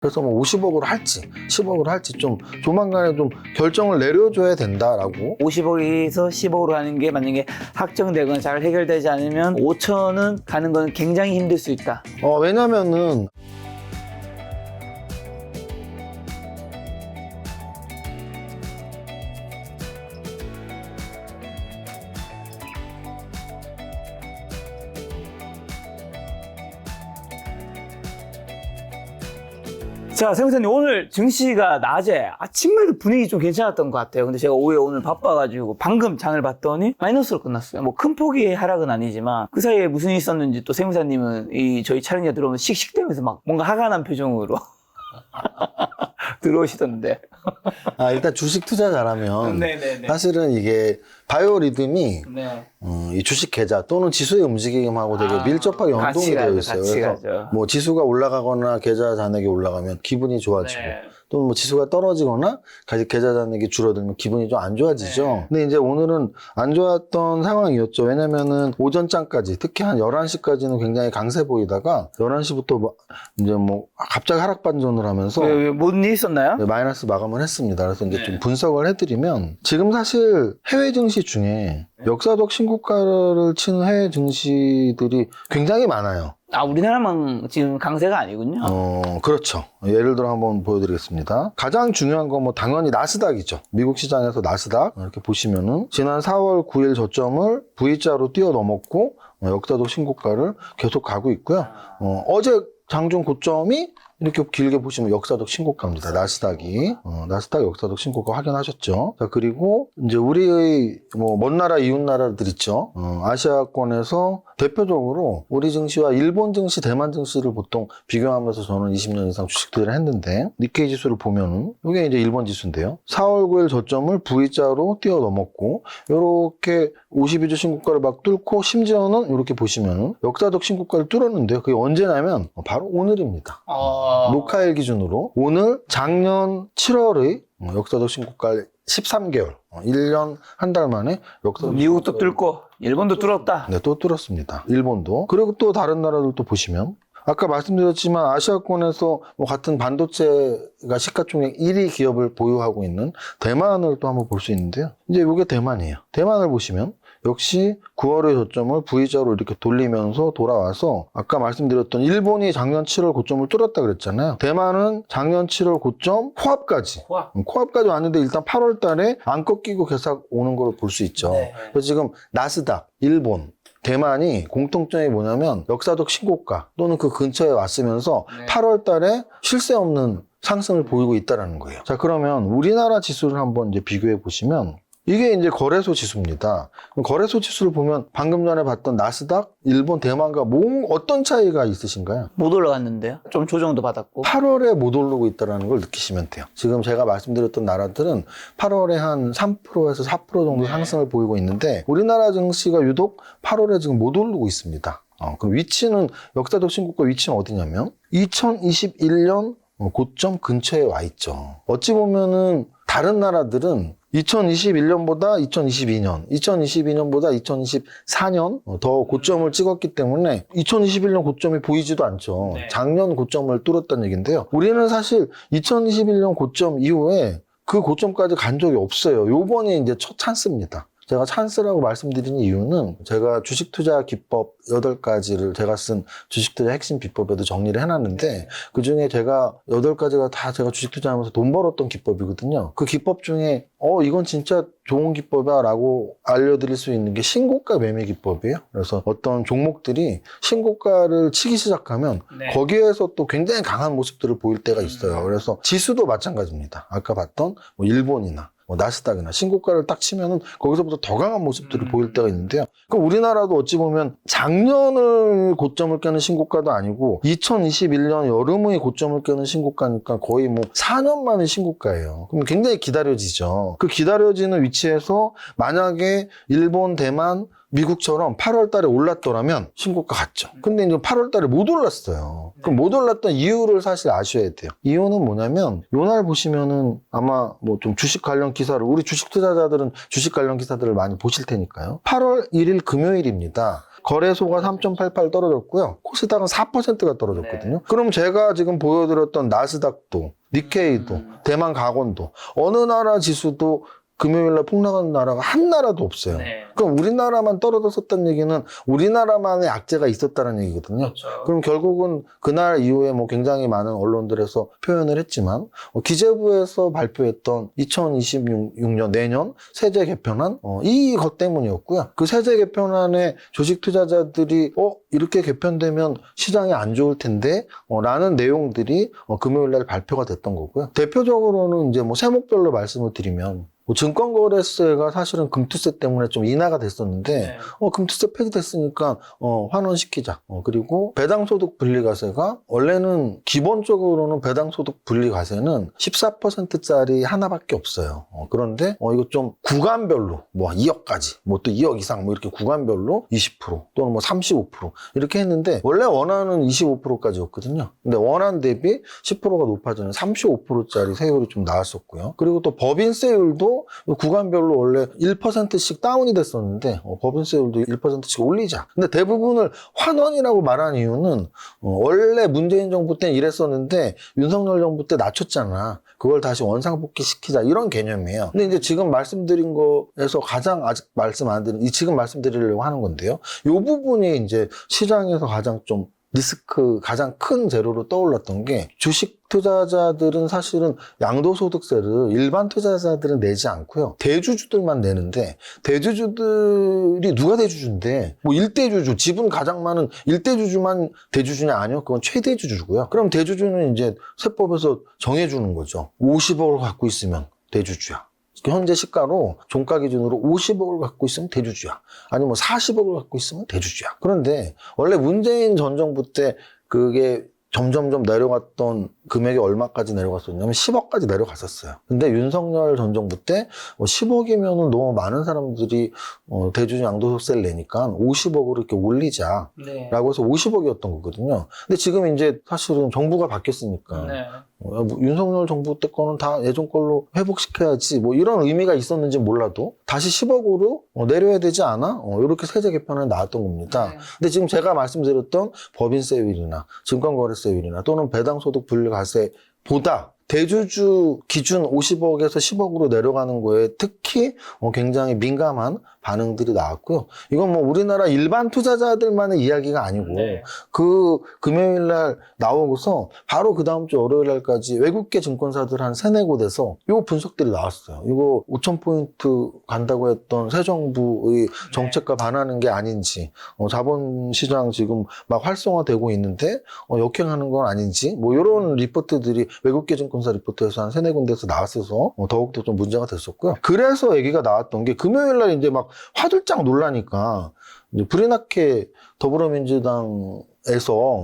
그래서 뭐 50억으로 할지 10억으로 할지 좀 조만간에 좀 결정을 내려줘야 된다라고. 50억에서 10억으로 하는 게 만약에 확정되거나 잘 해결되지 않으면 5천은 가는 건 굉장히 힘들 수 있다. 왜냐면은 자, 세무사님 오늘 증시가 낮에 아침에도 분위기 좀 괜찮았던 것 같아요. 근데 제가 오늘 바빠가지고 방금 장을 봤더니 마이너스로 끝났어요. 뭐 큰 폭의 하락은 아니지만 그 사이에 무슨 일이 있었는지 또 세무사님은 저희 촬영에 들어오면 씩씩대면서 막 뭔가 화가 난 표정으로 들어오시던데. 일단 주식 투자 잘하면 네네네. 사실은 이게 바이오리듬이 네. 이 주식 계좌 또는 지수의 움직임하고 되게 밀접하게 연동이 같이 되어 가죠, 있어요. 같이 그래서 가죠. 뭐 지수가 올라가거나 계좌 잔액이 올라가면 기분이 좋아지고 네. 또는 뭐 지수가 떨어지거나 계좌 잔액이 줄어들면 기분이 좀 안 좋아지죠. 네. 근데 이제 오늘은 안 좋았던 상황이었죠. 왜냐면은 오전장까지 특히 한 11시까지는 굉장히 강세 보이다가 11시부터 이제 뭐 갑자기 하락 반전을 하면서 뭔 일 있었나요? 네, 마이너스 마감을 했습니다. 그래서 이제 네. 좀 분석을 해드리면 지금 사실 해외 증시 중에 역사적 신고가를 치는 해외 증시들이 굉장히 많아요. 우리나라만 지금 강세가 아니군요. 그렇죠. 예를 들어 한번 보여드리겠습니다. 가장 중요한 건 뭐 당연히 나스닥이죠. 미국 시장에서 나스닥 이렇게 보시면은 지난 4월 9일 저점을 V자로 뛰어넘었고 역사적 신고가를 계속 가고 있고요. 어제 장중 고점이 이렇게 길게 보시면 역사적 신고가입니다. 나스닥이. 나스닥 역사적 신고가 확인하셨죠? 자, 그리고 이제 우리의 먼 나라, 이웃 나라들 있죠? 아시아권에서 대표적으로 우리 증시와 일본 증시, 대만 증시를 보통 비교하면서 저는 20년 이상 주식 투자를 했는데, 니케이 지수를 보면은, 이게 이제 일본 지수인데요. 4월 9일 저점을 V자로 뛰어넘었고, 요렇게 52주 신고가를 막 뚫고, 심지어는 이렇게 보시면은 역사적 신고가를 뚫었는데요. 그게 언제냐면, 바로 오늘입니다. 녹화일 기준으로 오늘 작년 7월의 역사적 신고가 13개월 1년 한 달 만에 역사적 미국도 뚫고 일본도 뚫었다. 네, 또 뚫었습니다. 일본도. 그리고 또 다른 나라들도 보시면 아까 말씀드렸지만 아시아권에서 같은 반도체가 시가총액 1위 기업을 보유하고 있는 대만을 또 한번 볼 수 있는데요. 이제 이게 대만이에요. 대만을 보시면 역시 9월의 저점을 V자로 이렇게 돌리면서 돌아와서 아까 말씀드렸던 일본이 작년 7월 고점을 뚫었다 그랬잖아요. 대만은 작년 7월 고점 코앞까지 왔는데 일단 8월 달에 안 꺾이고 계속 오는 걸 볼 수 있죠. 네. 그래서 지금 나스닥, 일본, 대만이 공통점이 뭐냐면 역사적 신고가 또는 그 근처에 왔으면서 8월 달에 쉴 새 없는 상승을 보이고 있다는 거예요. 자, 그러면 우리나라 지수를 한번 이제 비교해 보시면 이게 이제 거래소 지수입니다. 거래소 지수를 보면 방금 전에 봤던 나스닥, 일본, 대만과 어떤 차이가 있으신가요? 못 올라갔는데요. 좀 조정도 받았고. 8월에 못 오르고 있다는 걸 느끼시면 돼요. 지금 제가 말씀드렸던 나라들은 8월에 한 3%에서 4% 정도 상승을 보이고 있는데 우리나라 증시가 유독 8월에 지금 못 오르고 있습니다. 그럼 위치는 역사적 신고가 위치는 어디냐면 2021년 고점 근처에 와 있죠. 어찌 보면은 다른 나라들은 2021년보다 2022년보다 2024년 더 고점을 찍었기 때문에 2021년 고점이 보이지도 않죠. 작년 고점을 뚫었다는 얘기인데요. 우리는 사실 2021년 고점 이후에 그 고점까지 간 적이 없어요. 요번이 이제 첫 찬스입니다. 제가 찬스라고 말씀드리는 이유는 제가 주식 투자 기법 8가지를 제가 쓴 주식 투자 핵심 비법에도 정리를 해놨는데 그 중에 제가 8가지가 다 제가 주식 투자하면서 돈 벌었던 기법이거든요. 그 기법 중에 이건 진짜 좋은 기법이야 라고 알려드릴 수 있는 게 신고가 매매 기법이에요. 그래서 어떤 종목들이 신고가를 치기 시작하면 거기에서 또 굉장히 강한 모습들을 보일 때가 있어요. 그래서 지수도 마찬가지입니다. 아까 봤던 일본이나 나스닥이나 신고가를 딱 치면은 거기서부터 더 강한 모습들을 보일 때가 있는데요. 그럼 우리나라도 어찌 보면 작년을 고점을 깨는 신고가도 아니고 2021년 여름의 고점을 깨는 신고가니까 거의 4년 만의 신고가예요. 그럼 굉장히 기다려지죠. 그 기다려지는 위치에서 만약에 일본, 대만, 미국처럼 8월 달에 올랐더라면 신고가 갔죠. 근데 이제 8월 달에 못 올랐어요. 그럼 못 올랐던 이유를 사실 아셔야 돼요. 이유는 뭐냐면 요날 보시면은 아마 좀 주식 관련 기사를 우리 주식 투자자들은 주식 관련 기사들을 많이 보실 테니까요. 8월 1일 금요일입니다. 거래소가 3.88 떨어졌고요. 코스닥은 4%가 떨어졌거든요. 그럼 제가 지금 보여드렸던 나스닥도, 니케이도, 대만 가건도 어느 나라 지수도 금요일날 폭락한 나라가 한 나라도 없어요. 네. 그럼 우리나라만 떨어졌었다는 얘기는 우리나라만의 악재가 있었다는 얘기거든요. 그렇죠. 그럼 결국은 그날 이후에 뭐 굉장히 많은 언론들에서 표현을 했지만 기재부에서 발표했던 2026년 내년 세제 개편안 이것 때문이었고요. 그 세제 개편안에 주식 투자자들이 이렇게 개편되면 시장이 안 좋을 텐데 라는 내용들이 금요일날 발표가 됐던 거고요. 대표적으로는 이제 뭐 세목별로 말씀을 드리면 증권거래세가 사실은 금투세 때문에 좀 인하가 됐었는데 금투세 폐지됐으니까 환원시키자. 그리고 배당소득 분리과세가 원래는 기본적으로는 배당소득 분리과세는 14%짜리 하나밖에 없어요. 그런데 이거 좀 구간별로 뭐 2억까지 뭐 또 2억 이상 뭐 이렇게 구간별로 20% 또는 뭐 35% 이렇게 했는데 원래 원안은 25%까지였거든요. 근데 원안 대비 10%가 높아지는 35%짜리 세율이 좀 나왔었고요. 그리고 또 법인세율도 구간별로 원래 1%씩 다운이 됐었는데 법인세율도 1%씩 올리자. 근데 대부분을 환원이라고 말한 이유는 원래 문재인 정부 때는 이랬었는데 윤석열 정부 때 낮췄잖아. 그걸 다시 원상복귀 시키자 이런 개념이에요. 근데 이제 지금 말씀드린 거에서 가장 아직 말씀 안 드린 지금 말씀드리려고 하는 건데요. 이 부분이 이제 시장에서 가장 좀 리스크 가장 큰 재료로 떠올랐던 게 주식 투자자들은 사실은 양도소득세를 일반 투자자들은 내지 않고요. 대주주들만 내는데 대주주들이 누가 대주주인데 뭐 1대주주 지분 가장 많은 1대주주만 대주주냐 아니요. 그건 최대주주고요. 그럼 대주주는 이제 세법에서 정해주는 거죠. 50억을 갖고 있으면 대주주야. 현재 시가로 종가 기준으로 50억을 갖고 있으면 대주주야. 아니면 뭐 40억을 갖고 있으면 대주주야. 그런데 원래 문재인 전 정부 때 그게 점점점 내려갔던 금액이 얼마까지 내려갔었냐면 10억까지 내려갔었어요. 근데 윤석열 전 정부 때 10억이면 너무 많은 사람들이 대주주 양도소득세를 내니까 50억으로 이렇게 올리자라고 해서 50억이었던 거거든요. 근데 지금 이제 사실은 정부가 바뀌었으니까 윤석열 정부 때 거는 다 예전 걸로 회복시켜야지 뭐 이런 의미가 있었는지 몰라도 다시 10억으로 내려야 되지 않아? 이렇게 세제 개편에 나왔던 겁니다. 근데 지금 제가 말씀드렸던 법인세율이나 증권거래세율이나 또는 배당소득 분리과세보다 대주주 기준 50억에서 10억으로 내려가는 거에 특히 굉장히 민감한 반응들이 나왔고요. 이건 뭐 우리나라 일반 투자자들만의 이야기가 아니고 그 금요일 날 나오고서 바로 그 다음 주 월요일 날까지 외국계 증권사들 한 3-4곳에서 이 분석들이 나왔어요. 이거 5,000포인트 간다고 했던 새 정부의 정책과 반하는 게 아닌지, 자본시장 지금 막 활성화되고 있는데 역행하는 건 아닌지 뭐 이런 리포트들이 외국계 증권사 리포트에서 한 3-4군데에서 나왔어서 더욱더 좀 문제가 됐었고요. 그래서 얘기가 나왔던 게 금요일 날 이제 막 화들짝 놀라니까 이제 불이 나게 더불어민주당에서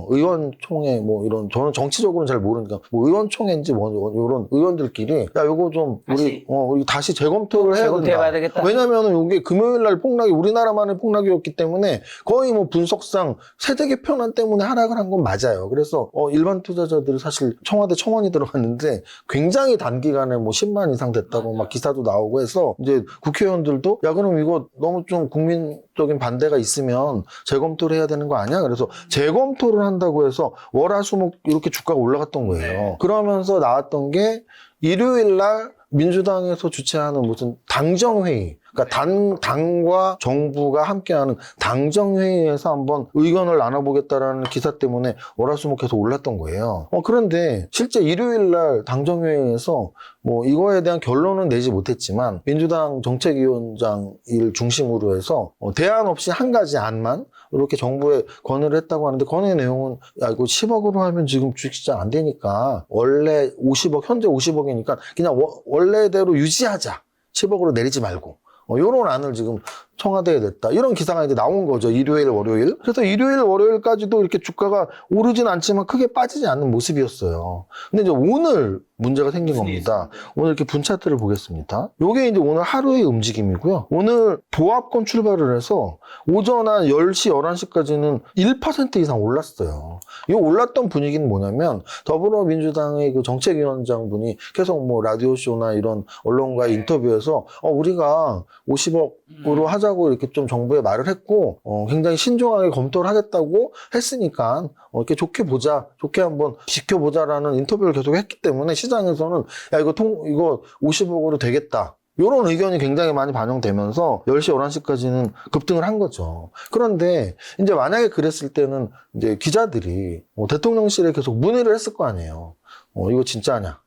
의원총회 뭐 이런 저는 정치적으로는 잘 모르니까 뭐 의원총회인지 뭐 이런 의원들끼리 야 이거 좀 우리 다시 재검토를 해야 된다. 되겠다. 왜냐면은 이게 금요일 날 폭락이 우리나라만의 폭락이었기 때문에 거의 뭐 분석상 세대 개편안 때문에 하락을 한 건 맞아요. 그래서 일반 투자자들이 사실 청와대 청원이 들어갔는데 굉장히 단기간에 뭐 10만 이상 됐다고 막 기사도 나오고 해서 이제 국회의원들도 야 그럼 이거 너무 좀 국민적인 반대가 있으면 재검토를 해야 되는 거 아니야? 그래서 재검토를 한다고 해서 월화수목 이렇게 주가가 올라갔던 거예요. 그러면서 나왔던 게 일요일 날 민주당에서 주최하는 무슨 당정회의, 그러니까 당과 정부가 함께하는 당정회의에서 한번 의견을 나눠보겠다라는 기사 때문에 월화수목해서 올랐던 거예요. 그런데 실제 일요일 날 당정회의에서 뭐 이거에 대한 결론은 내지 못했지만 민주당 정책위원장을 중심으로 해서 대안 없이 한 가지 안만 이렇게 정부에 건의를 했다고 하는데 건의 내용은 야 이거 10억으로 하면 지금 주식시장 안 되니까 원래 50억 현재 50억이니까 그냥 원래대로 유지하자. 10억으로 내리지 말고. 요런 안을 지금 청와대에 냈다. 이런 기사가 이제 나온 거죠. 일요일, 월요일. 그래서 일요일, 월요일까지도 이렇게 주가가 오르진 않지만 크게 빠지지 않는 모습이었어요. 근데 이제 오늘 문제가 생긴 겁니다. 오늘 이렇게 분차트를 보겠습니다. 요게 이제 오늘 하루의 움직임이고요. 오늘 보합권 출발을 해서 오전 한 10시, 11시까지는 1% 이상 올랐어요. 이 올랐던 분위기는 뭐냐면 더불어민주당의 그 정책위원장 분이 계속 뭐 라디오쇼나 이런 언론과의 인터뷰에서 우리가 50억으로 하자 하자고 이렇게 좀 정부에 말을 했고, 굉장히 신중하게 검토를 하겠다고 했으니까, 이렇게 좋게 보자, 좋게 한번 지켜보자라는 인터뷰를 계속 했기 때문에 시장에서는, 야, 이거 50억으로 되겠다. 이런 의견이 굉장히 많이 반영되면서 10시, 11시까지는 급등을 한 거죠. 그런데 이제 만약에 그랬을 때는 이제 기자들이 대통령실에 계속 문의를 했을 거 아니에요. 이거 진짜냐?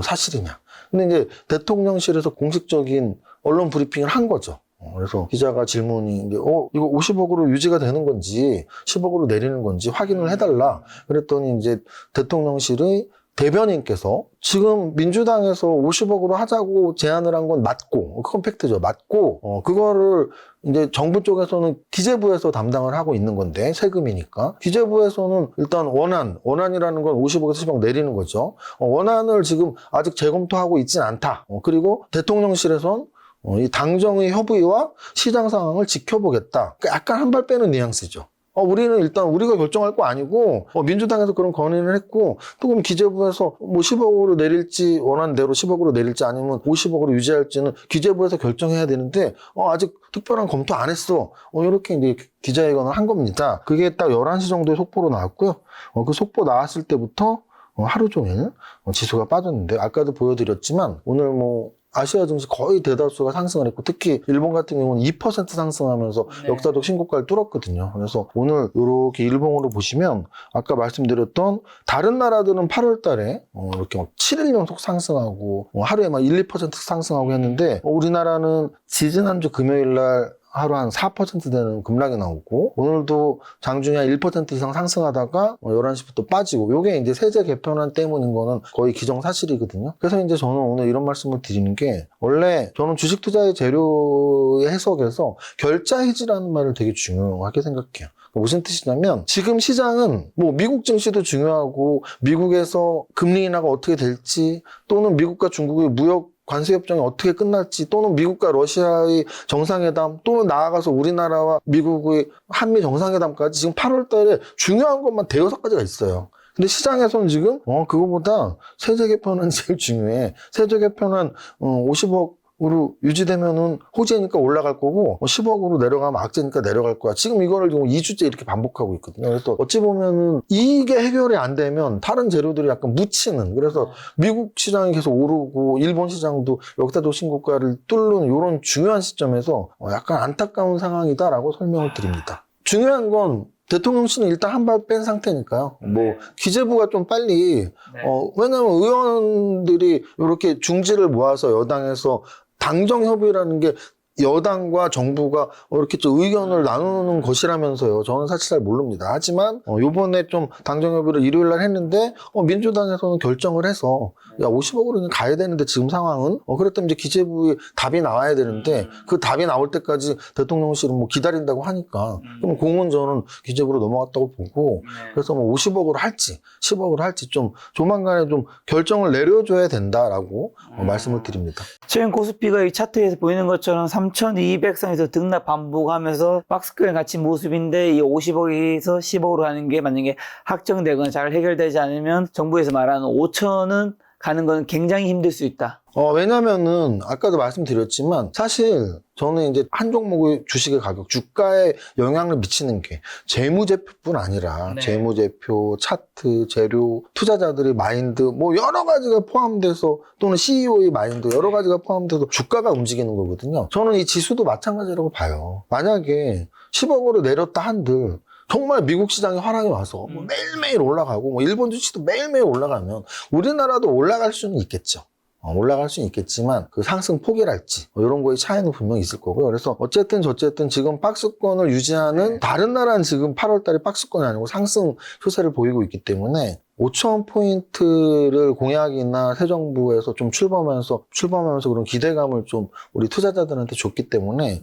사실이냐? 근데 이제 대통령실에서 공식적인 언론 브리핑을 한 거죠. 그래서 기자가 질문이 이제 이거 50억으로 유지가 되는 건지 10억으로 내리는 건지 확인을 해달라. 그랬더니 이제 대통령실의 대변인께서 지금 민주당에서 50억으로 하자고 제안을 한 건 맞고, 그건 팩트죠. 맞고, 그거를 이제 정부 쪽에서는 기재부에서 담당을 하고 있는 건데, 세금이니까. 기재부에서는 일단 원안이라는 건 50억에서 10억 내리는 거죠. 원안을 지금 아직 재검토하고 있진 않다. 그리고 대통령실에선 이 당정의 협의와 시장 상황을 지켜보겠다. 약간 한 발 빼는 뉘앙스죠. 우리는 일단 우리가 결정할 거 아니고 민주당에서 그런 건의를 했고 또 그럼 기재부에서 뭐 10억으로 내릴지 원안대로 10억으로 내릴지 아니면 50억으로 유지할지는 기재부에서 결정해야 되는데 아직 특별한 검토 안 했어. 이렇게 이제 기자회견을 한 겁니다. 그게 딱 11시 정도에 속보로 나왔고요. 그 속보 나왔을 때부터 하루 종일 지수가 빠졌는데 아까도 보여드렸지만 오늘 뭐 아시아 증시 거의 대다수가 상승을 했고 특히 일본 같은 경우는 2% 상승하면서 네. 역사적 신고가를 뚫었거든요. 그래서 오늘 이렇게 일봉으로 보시면 아까 말씀드렸던 다른 나라들은 8월 달에 이렇게 막 7일 연속 상승하고 하루에 막 1, 2% 상승하고 했는데 우리나라는 지지난주 금요일 날 하루 한 4% 되는 급락이 나오고 오늘도 장중에 한 1% 이상 상승하다가 11시부터 빠지고 요게 이제 세제 개편안 때문인 거는 거의 기정사실이거든요. 그래서 이제 저는 오늘 이런 말씀을 드리는 게 원래 저는 주식 투자의 재료의 해석에서 결자 해지라는 말을 되게 중요하게 생각해요. 무슨 뜻이냐면 지금 시장은 뭐 미국 증시도 중요하고 미국에서 금리 인하가 어떻게 될지 또는 미국과 중국의 무역 관세협정이 어떻게 끝날지 또는 미국과 러시아의 정상회담 또는 나아가서 우리나라와 미국의 한미 정상회담까지 지금 8월 달에 중요한 것만 대여섯 가지가 있어요. 근데 시장에서는 지금 그거보다 세제 개편은 제일 중요해. 세제 개편은 50억으로 유지되면은 호재니까 올라갈 거고 10억으로 내려가면 악재니까 내려갈 거야. 지금 이거를 지금 2주째 이렇게 반복하고 있거든요. 그래서 어찌 보면은 이게 해결이 안 되면 다른 재료들이 약간 묻히는 그래서 미국 시장이 계속 오르고 일본 시장도 역사적 신고가를 뚫는 이런 중요한 시점에서 약간 안타까운 상황이다라고 설명을 드립니다. 중요한 건 대통령실은 일단 한 발 뺀 상태니까요. 뭐 기재부가 좀 빨리 왜냐하면 의원들이 이렇게 중지를 모아서 여당에서 당정 협의라는 게 여당과 정부가 이렇게 좀 의견을 나누는 것이라면서요. 저는 사실 잘 모릅니다. 하지만 요번에 좀 당정협의를 일요일 날 했는데 민주당에서는 결정을 해서 야 50억으로는 가야 되는데 지금 상황은 그랬더니 이제 기재부의 답이 나와야 되는데 그 답이 나올 때까지 대통령실은 뭐 기다린다고 하니까 그럼 공은 저는 기재부로 넘어갔다고 보고 그래서 뭐 50억으로 할지 10억으로 할지 좀 조만간에 좀 결정을 내려줘야 된다라고 말씀을 드립니다. 최근 코스피가 이 차트에서 보이는 것처럼 3,200선에서 등락 반복하면서 박스권에 갇힌 모습인데 이 50억에서 10억으로 가는 게 만약에 확정되거나 잘 해결되지 않으면 정부에서 말하는 5천은 가는 건 굉장히 힘들 수 있다. 왜냐면은 아까도 말씀드렸지만 사실 저는 이제 한 종목의 주식의 가격, 주가에 영향을 미치는 게 재무제표뿐 아니라 재무제표, 차트, 재료, 투자자들의 마인드 뭐 여러 가지가 포함돼서 또는 CEO의 마인드 여러 가지가 포함돼서 주가가 움직이는 거거든요. 저는 이 지수도 마찬가지라고 봐요. 만약에 10억으로 내렸다 한들 정말 미국 시장에 화랑이 와서 뭐 매일매일 올라가고 뭐 일본 주식도 매일매일 올라가면 우리나라도 올라갈 수는 있겠죠. 올라갈 수는 있겠지만 그 상승 폭이랄지 이런 거의 차이는 분명히 있을 거고요. 그래서 어쨌든 저쨌든 지금 박스권을 유지하는 다른 나라는 지금 8월 달에 박스권이 아니고 상승 효세를 보이고 있기 때문에 5,000포인트를 공약이나 새 정부에서 좀 출범하면서 그런 기대감을 좀 우리 투자자들한테 줬기 때문에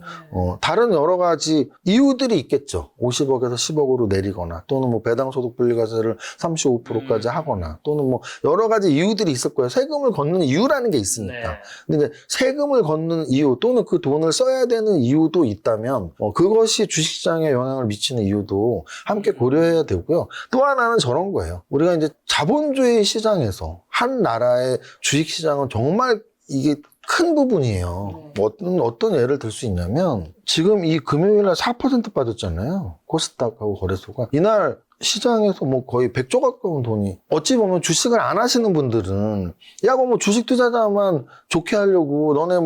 다른 여러 가지 이유들이 있겠죠. 50억에서 10억으로 내리거나 또는 뭐 배당소득 분리과세를 35%까지 하거나 또는 뭐 여러 가지 이유들이 있을 거예요. 세금을 걷는 이유라는 게 있으니까. 근데 세금을 걷는 이유 또는 그 돈을 써야 되는 이유도 있다면 그것이 주식시장에 영향을 미치는 이유도 함께 고려해야 되고요. 또 하나는 저런 거예요. 우리가 이제 자본주의 시장에서 한 나라의 주식시장은 정말 이게 큰 부분이에요. 어떤 예를 들 수 있냐면 지금 이 금요일날 4% 빠졌잖아요. 코스닥하고 거래소가. 이날 시장에서 뭐 거의 100조 가까운 돈이 어찌 보면 주식을 안 하시는 분들은 야, 뭐 주식 투자자만 좋게 하려고 너네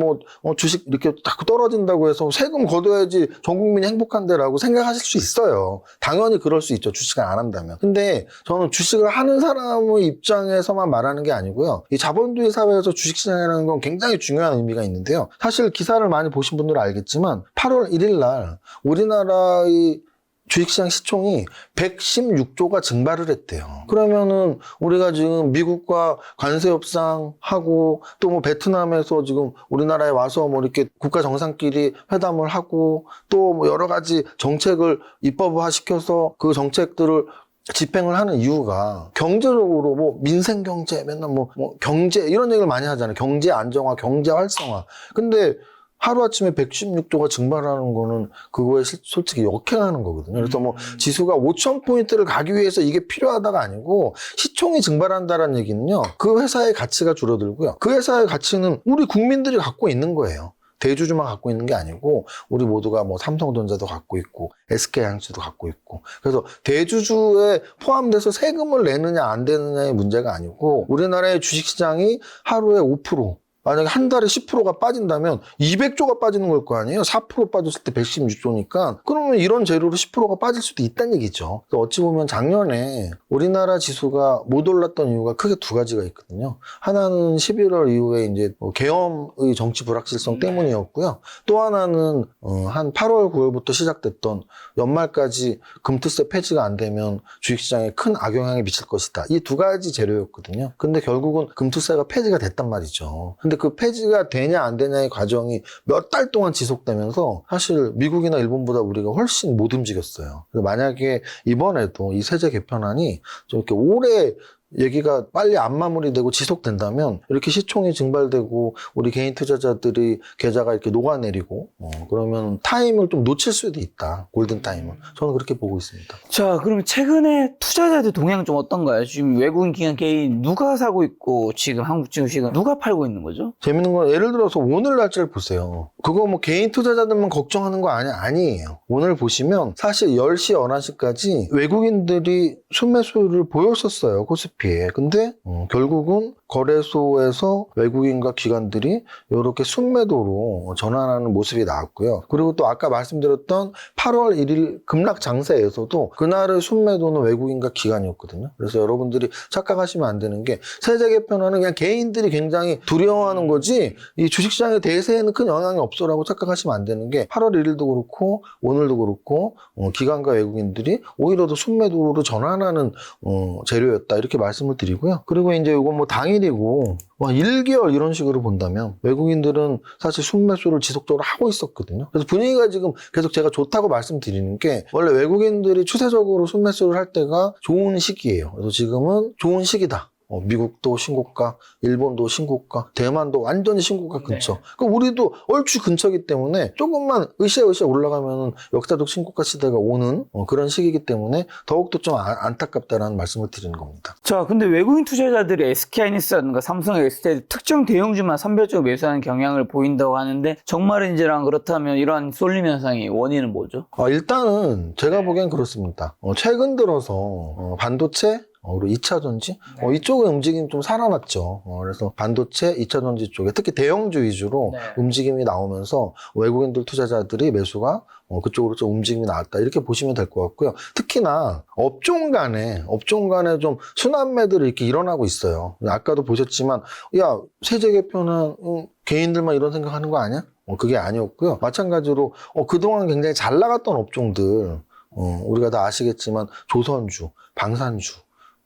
주식 이렇게 딱 떨어진다고 해서 세금 걷어야지 전 국민이 행복한데라고 생각하실 수 있어요. 당연히 그럴 수 있죠. 주식을 안 한다면. 근데 저는 주식을 하는 사람의 입장에서만 말하는 게 아니고요. 이 자본주의 사회에서 주식시장이라는 건 굉장히 중요한 의미가 있는데요. 사실 기사를 많이 보신 분들은 알겠지만 8월 1일 날 우리나라의 주식시장 시총이 116조가 증발을 했대요. 그러면은 우리가 지금 미국과 관세 협상하고 또 뭐 베트남에서 지금 우리나라에 와서 뭐 이렇게 국가 정상끼리 회담을 하고 또 뭐 여러 가지 정책을 입법화 시켜서 그 정책들을 집행을 하는 이유가 경제적으로 뭐 민생 경제 맨날 뭐 경제 이런 얘기를 많이 하잖아요. 경제 안정화, 경제 활성화. 근데 하루아침에 116조가 증발하는 거는 그거에 솔직히 역행하는 거거든요. 그래서 뭐 지수가 5,000포인트를 가기 위해서 이게 필요하다가 아니고 시총이 증발한다는 얘기는요. 그 회사의 가치가 줄어들고요. 그 회사의 가치는 우리 국민들이 갖고 있는 거예요. 대주주만 갖고 있는 게 아니고 우리 모두가 뭐 삼성전자도 갖고 있고 SK하이닉스도 갖고 있고 그래서 대주주에 포함돼서 세금을 내느냐 안 내느냐의 문제가 아니고 우리나라의 주식시장이 하루에 5% 만약에 한 달에 10%가 빠진다면 200조가 빠지는 걸 거 아니에요? 4% 빠졌을 때 116조니까 그러면 이런 재료로 10%가 빠질 수도 있다는 얘기죠. 어찌 보면 작년에 우리나라 지수가 못 올랐던 이유가 크게 두 가지가 있거든요. 하나는 11월 이후에 이제 계엄의 정치 불확실성 때문이었고요. 또 하나는 한 8월 9월부터 시작됐던 연말까지 금투세 폐지가 안 되면 주식시장에 큰 악영향이 미칠 것이다. 이 두 가지 재료였거든요. 근데 결국은 금투세가 폐지가 됐단 말이죠. 근데 그 폐지가 되냐 안 되냐의 과정이 몇 달 동안 지속되면서 사실 미국이나 일본보다 우리가 훨씬 못 움직였어요. 그래서 만약에 이번에도 이 세제 개편안이 좀 이렇게 오래 얘기가 빨리 안 마무리되고 지속된다면 이렇게 시총이 증발되고 우리 개인 투자자들이 계좌가 이렇게 녹아내리고 그러면 타임을 좀 놓칠 수도 있다. 골든 타임을. 저는 그렇게 보고 있습니다. 자, 그러면 최근에 투자자들 동향 좀 어떤가요? 지금 외국인 기관 개인 누가 사고 있고 지금 한국 주식은 누가 팔고 있는 거죠? 재밌는 건 예를 들어서 오늘 날짜를 보세요. 그거 뭐 개인 투자자들만 걱정하는 거 아니에요. 오늘 보시면 사실 10시, 11시까지 외국인들이 순매수를 보였었어요. 코스피에. 근데 결국은 거래소에서 외국인과 기관들이 이렇게 순매도로 전환하는 모습이 나왔고요. 그리고 또 아까 말씀드렸던 8월 1일 급락 장세에서도 그날의 순매도는 외국인과 기관이었거든요. 그래서 여러분들이 착각하시면 안 되는 게 세제 개편안은 그냥 개인들이 굉장히 두려워하는 거지 이 주식시장의 대세에는 큰 영향이 없어라고 착각하시면 안 되는 게 8월 1일도 그렇고 오늘도 그렇고 기관과 외국인들이 오히려 더 순매도로 전환하는 재료였다 이렇게 말씀을 드리고요. 그리고 이제 이건 뭐 당일이고 1개월 이런 식으로 본다면 외국인들은 사실 순매수를 지속적으로 하고 있었거든요. 그래서 분위기가 지금 계속 제가 좋다고 말씀드리는 게 원래 외국인들이 추세적으로 순매수를 할 때가 좋은 시기예요. 그래서 지금은 좋은 시기다. 미국도 신고가, 일본도 신고가, 대만도 완전히 신고가 근처. 네. 그러니까 우리도 얼추 근처이기 때문에 조금만 으쌰으쌰 올라가면은 역사적 신고가 시대가 오는 그런 시기이기 때문에 더욱더 좀 안타깝다라는 말씀을 드리는 겁니다. 자, 근데 외국인 투자자들이 SK하이닉스라든가 삼성, SK 특정 대형주만 선별적으로 매수하는 경향을 보인다고 하는데 정말인지랑 그렇다면 이러한 쏠림 현상의 원인은 뭐죠? 일단은 제가 보기엔 그렇습니다. 최근 들어서 반도체 그리고 2차 전지? 이쪽의 움직임이 좀 살아났죠. 그래서 반도체, 2차 전지 쪽에 특히 대형주 위주로 움직임이 나오면서 외국인들 투자자들이 매수가 그쪽으로 좀 움직임이 나왔다. 이렇게 보시면 될 것 같고요. 특히나 업종 간에 좀 순환매들이 이렇게 일어나고 있어요. 아까도 보셨지만, 야, 세제 개편은 개인들만 이런 생각하는 거 아니야? 그게 아니었고요. 마찬가지로 그동안 굉장히 잘 나갔던 업종들, 우리가 다 아시겠지만 조선주, 방산주,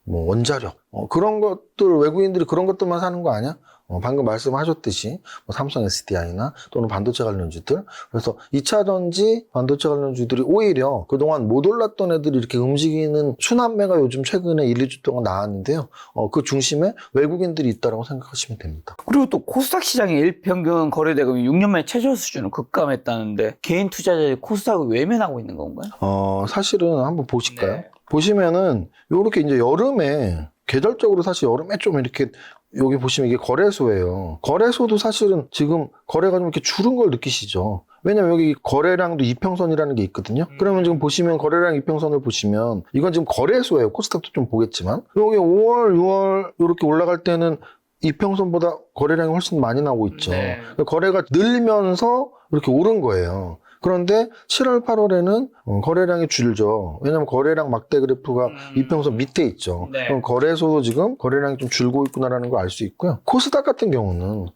뭐 원자력 그런 것들 외국인들이 그런 것들만 사는 거 아니야? 방금 말씀하셨듯이 뭐 삼성 SDI나 또는 반도체 관련주들 그래서 2차 전지 반도체 관련주들이 오히려 그동안 못 올랐던 애들이 이렇게 움직이는 순환매가 요즘 최근에 1, 2주 동안 나왔는데요. 그 중심에 외국인들이 있다고 생각하시면 됩니다. 그리고 또 코스닥 시장의 일평균 거래대금이 6년 만에 최저 수준을 급감했다는데 개인 투자자들이 코스닥을 외면하고 있는 건가요? 사실은 한번 보실까요? 보시면은 요렇게 이제 여름에 계절적으로 사실 여름에 좀 이렇게 여기 보시면 이게 거래소예요. 거래소도 사실은 지금 거래가 좀 이렇게 줄은 걸 느끼시죠. 왜냐면 여기 거래량도 이평선이라는 게 있거든요. 그러면 지금 보시면 거래량 이평선을 보시면 이건 지금 거래소예요. 코스닥도 좀 보겠지만 여기 5월, 6월 이렇게 올라갈 때는 이평선보다 거래량이 훨씬 많이 나오고 있죠. 네. 거래가 늘면서 이렇게 오른 거예요. 그런데 7월, 8월에는 거래량이 줄죠. 왜냐면 거래량 막대 그래프가 이평선 밑에 있죠. 네. 그럼 거래소도 지금 거래량이 좀 줄고 있구나라는 걸 알 수 있고요. 코스닥 같은 경우는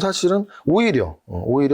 사실은 오히려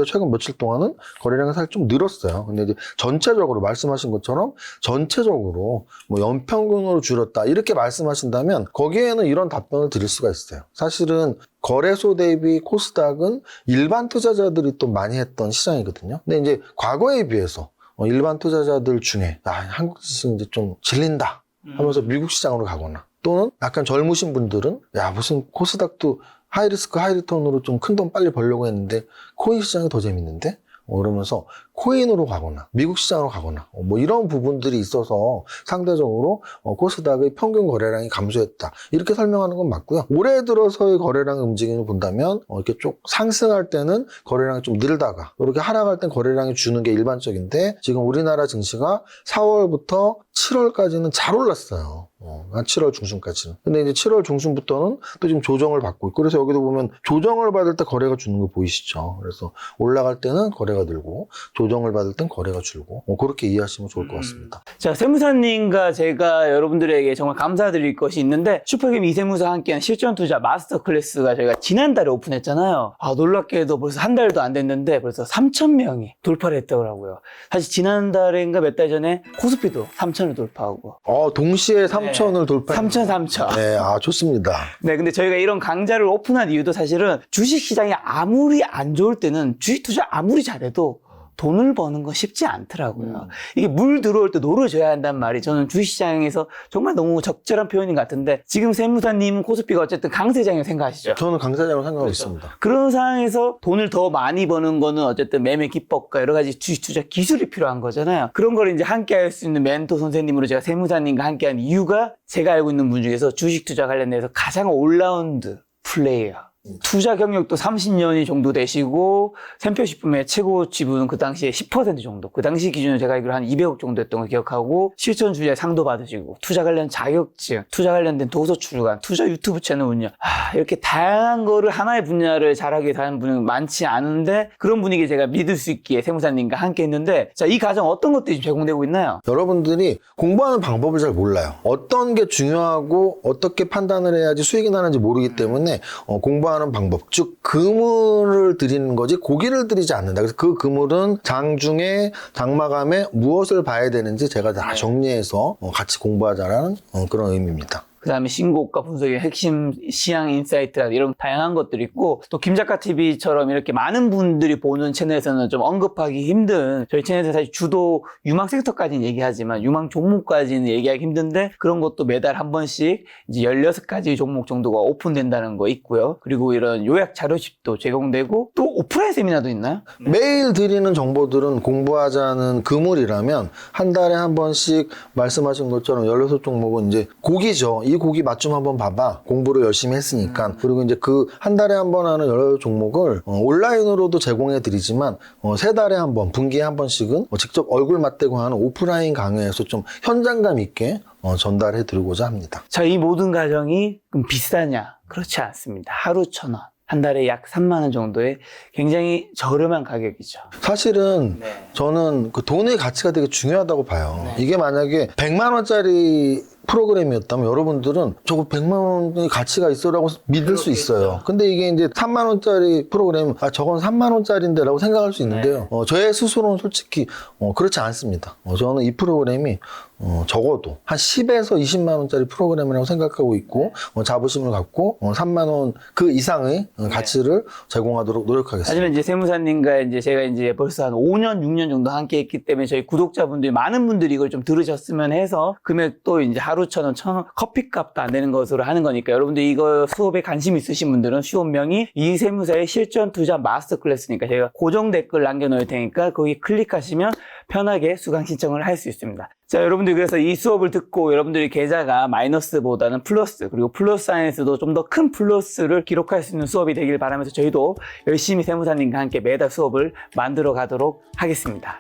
최근 며칠 동안은 거래량이 살짝 좀 늘었어요. 근데 이제 전체적으로 말씀하신 것처럼 전체적으로 뭐 연평균으로 줄었다 이렇게 말씀하신다면 거기에는 이런 답변을 드릴 수가 있어요. 사실은 거래소 대비 코스닥은 일반 투자자들이 또 많이 했던 시장이거든요. 근데 이제 과거에 비해서 일반 투자자들 중에 한국 시장 이제 좀 질린다 하면서 미국 시장으로 가거나 또는 약간 젊으신 분들은 무슨 코스닥도 하이리스크 하이리턴으로 좀 큰 돈 빨리 벌려고 했는데 코인 시장이 더 재밌는데 그러면서 코인으로 가거나 미국 시장으로 가거나 뭐 이런 부분들이 있어서 상대적으로 코스닥의 평균 거래량이 감소했다 이렇게 설명하는 건 맞고요. 올해 들어서의 거래량 움직임을 본다면 이렇게 쭉 상승할 때는 거래량이 좀 늘다가 이렇게 하락할 땐 거래량이 주는 게 일반적인데 지금 우리나라 증시가 4월부터 7월까지는 잘 올랐어요. 한 7월 중순까지는. 근데 이제 7월 중순부터는 또 지금 조정을 받고 있고 그래서 여기도 보면 조정을 받을 때 거래가 주는 거 보이시죠? 그래서 올라갈 때는 거래가 늘고 조정을 받을 땐 거래가 줄고 그렇게 이해하시면 좋을 것 같습니다. 자, 세무사님과 제가 여러분들에게 정말 감사드릴 것이 있는데 슈퍼게임 이세무사와 함께한 실전투자 마스터 클래스가 저희가 지난달에 오픈했잖아요. 놀랍게도 벌써 한 달도 안 됐는데 벌써 3,000명이 돌파를 했더라고요. 사실 지난달인가 몇 달 전에 코스피도 3,000을 돌파하고 동시에 3,000을 돌파했습니다. 3,000. 네, 좋습니다. 네, 근데 저희가 이런 강좌를 오픈한 이유도 사실은 주식시장이 아무리 안 좋을 때는 주식 투자 아무리 잘해도 돈을 버는 건 쉽지 않더라고요. 이게 물 들어올 때 노를 져야 한다는 말이 저는 주식시장에서 정말 너무 적절한 표현인 것 같은데 지금 세무사님은 코스피가 어쨌든 강세장이라고 생각하시죠? 저는 강세장으로 생각하고 있습니다. 그런 상황에서 돈을 더 많이 버는 거는 어쨌든 매매 기법과 여러 가지 주식 투자 기술이 필요한 거잖아요. 그런 걸 이제 함께 할 수 있는 멘토 선생님으로 제가 세무사님과 함께 한 이유가 제가 알고 있는 분 중에서 주식 투자 관련해서 가장 올라운드 플레이어. 투자 경력도 30년이 정도 되시고 샘표식품의 최고 지분은 그 당시에 10% 정도 그 당시 기준으로 제가 알기로 한 200억 정도 였던 걸 기억하고 실전주의 상도 받으시고 투자 관련 자격증 투자 관련된 도서 출간 투자 유튜브 채널 운영 이렇게 다양한 거를 하나의 분야를 잘하게 되는 분은 많지 않은데 그런 분위기 제가 믿을 수 있기에 세무사님과 함께 했는데 자, 이 과정 어떤 것들이 제공되고 있나요? 여러분들이 공부하는 방법을 잘 몰라요. 어떤 게 중요하고 어떻게 판단을 해야지 수익이 나는지 모르기 때문에 공부하는 방법, 즉 그물을 들이는 거지 고기를 들이지 않는다. 그래서 그 그물은 장중에 장마감에 무엇을 봐야 되는지 제가 다 정리해서 같이 공부하자라는 그런 의미입니다. 그 다음에 신고가 분석의 핵심 시향 인사이트라 이런 다양한 것들이 있고 또 김작가TV처럼 이렇게 많은 분들이 보는 채널에서는 좀 언급하기 힘든 저희 채널에서 사실 주도 유망 섹터까지는 얘기하지만 유망 종목까지는 얘기하기 힘든데 그런 것도 매달 한 번씩 이제 16가지 종목 정도가 오픈된다는 거 있고요. 그리고 이런 요약 자료집도 제공되고 또 오프라인 세미나도 있나요? 매일 드리는 정보들은 공부하자는 그물이라면 한 달에 한 번씩 말씀하신 것처럼 16종목은 이제 고기죠. 이 고기 맛 좀 한번 봐봐. 공부를 열심히 했으니까. 그리고 이제 그 한 달에 한 번 하는 여러 종목을 온라인으로도 제공해 드리지만 3달에 한 번, 분기에 한 번씩은 직접 얼굴 맞대고 하는 오프라인 강의에서 좀 현장감 있게 전달해 드리고자 합니다. 자, 이 모든 과정이 그럼 비싸냐? 그렇지 않습니다. 하루 1,000원. 한 달에 약 3만 원 정도의 굉장히 저렴한 가격이죠. 사실은 저는 그 돈의 가치가 되게 중요하다고 봐요. 이게 만약에 100만 원짜리 프로그램이었다면 여러분들은 저거 100만 원의 가치가 있어라고 믿을 수 있어요. 근데 이게 이제 3만 원짜리 프로그램, 저건 3만 원짜리인데 라고 생각할 수 있는데요. 저의 스스로는 솔직히 그렇지 않습니다. 저는 이 프로그램이 적어도 한 10에서 20만 원짜리 프로그램이라고 생각하고 있고 자부심을 갖고 3만 원 그 이상의 가치를 제공하도록 노력하겠습니다. 하지만 이제 세무사님과 이제 제가 이제 벌써 한 5년, 6년 정도 함께 했기 때문에 저희 구독자분들이 많은 분들이 이걸 좀 들으셨으면 해서 금액도 이제 하루 1,000원, 1,000원 커피값도 안 되는 것으로 하는 거니까 여러분들 이거 수업에 관심 있으신 분들은 수업명이 이세무사의 실전 투자 마스터 클래스니까 제가 고정 댓글 남겨놓을 테니까 거기 클릭하시면 편하게 수강 신청을 할 수 있습니다. 자, 여러분들 그래서 이 수업을 듣고 여러분들이 계좌가 마이너스보다는 플러스, 그리고 플러스 사이언스도 좀 더 큰 플러스를 기록할 수 있는 수업이 되길 바라면서 저희도 열심히 세무사님과 함께 매달 수업을 만들어 가도록 하겠습니다.